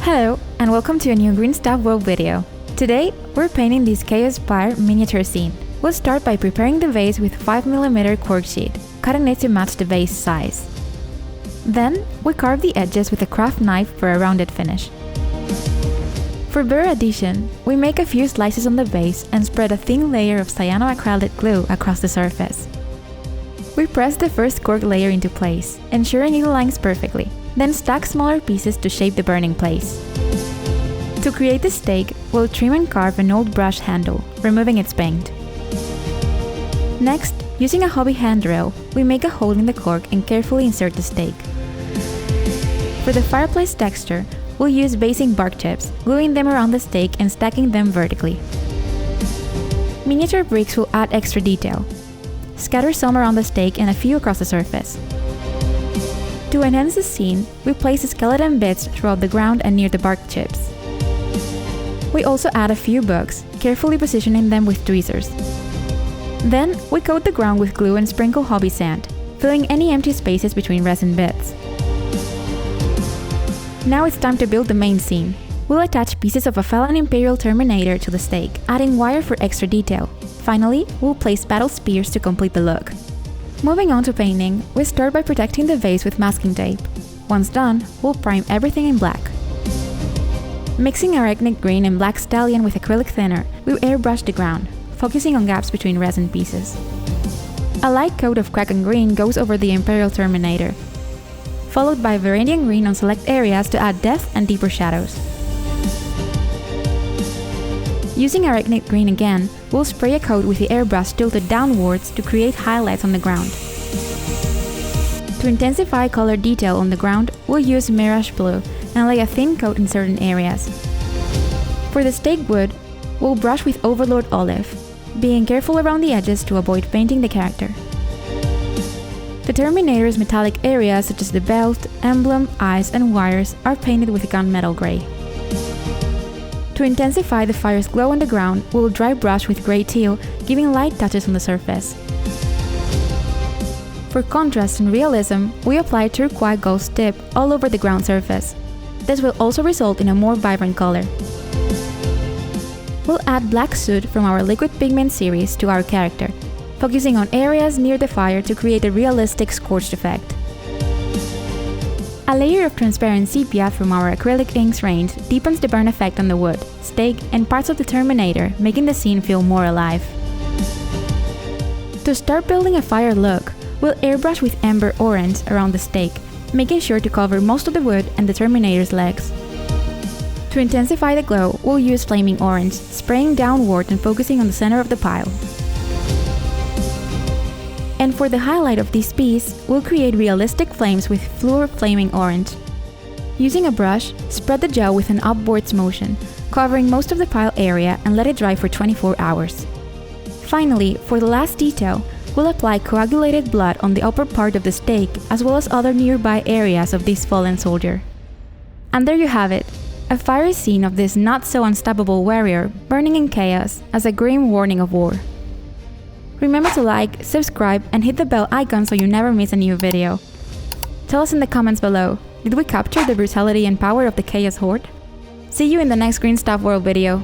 Hello, and welcome to a new Green Stuff World video. Today, we're painting this Chaos Pyre miniature scene. We'll start by preparing the vase with 5mm cork sheet, cutting it to match the vase size. Then, we carve the edges with a craft knife for a rounded finish. For better adhesion, we make a few slices on the vase and spread a thin layer of cyanoacrylic glue across the surface. We press the first cork layer into place, ensuring it aligns perfectly, then stack smaller pieces to shape the burning place. To create the stake, we'll trim and carve an old brush handle, removing its paint. Next, using a hobby hand drill, we make a hole in the cork and carefully insert the stake. For the fireplace texture, we'll use basing bark chips, gluing them around the stake and stacking them vertically. Miniature bricks will add extra detail. Scatter some around the stake and a few across the surface. To enhance the scene, we place skeleton bits throughout the ground and near the bark chips. We also add a few bugs, carefully positioning them with tweezers. Then, we coat the ground with glue and sprinkle hobby sand, filling any empty spaces between resin bits. Now it's time to build the main scene. We'll attach pieces of a fallen Imperial Terminator to the stake, adding wire for extra detail. Finally, we'll place battle spears to complete the look. Moving on to painting, we start by protecting the vase with masking tape. Once done, we'll prime everything in black. Mixing Arachnic Green and Black Stallion with acrylic thinner, we airbrush the ground, focusing on gaps between resin pieces. A light coat of Kraken Green goes over the Imperial Terminator, followed by Varangian Green on select areas to add depth and deeper shadows. Using Arachnic Green again, we'll spray a coat with the airbrush tilted downwards to create highlights on the ground. To intensify color detail on the ground, we'll use Mirage Blue and lay a thin coat in certain areas. For the stake wood, we'll brush with Overlord Olive, being careful around the edges to avoid painting the character. The Terminator's metallic areas such as the belt, emblem, eyes, and wires are painted with gunmetal gray. To intensify the fire's glow on the ground, we'll dry brush with gray teal, giving light touches on the surface. For contrast and realism, we apply turquoise ghost tip all over the ground surface. This will also result in a more vibrant color. We'll add black soot from our liquid pigment series to our character, focusing on areas near the fire to create a realistic Scorched Effect. A layer of transparent sepia from our acrylic inks range deepens the burn effect on the wood, stake, and parts of the Terminator, making the scene feel more alive. To start building a fire look, we'll airbrush with Ember Orange around the stake, making sure to cover most of the wood and the Terminator's legs. To intensify the glow, we'll use Flaming Orange, spraying downward and focusing on the center of the pile. And for the highlight of this piece, we'll create realistic flames with Fluor Flaming Orange. Using a brush, spread the gel with an upwards motion, covering most of the pile area and let it dry for 24 hours. Finally, for the last detail, we'll apply coagulated blood on the upper part of the stake as well as other nearby areas of this fallen soldier. And there you have it, a fiery scene of this not-so-unstoppable warrior burning in chaos as a grim warning of war. Remember to like, subscribe, and hit the bell icon so you never miss a new video. Tell us in the comments below, did we capture the brutality and power of the Chaos Horde? See you in the next Green Stuff World video.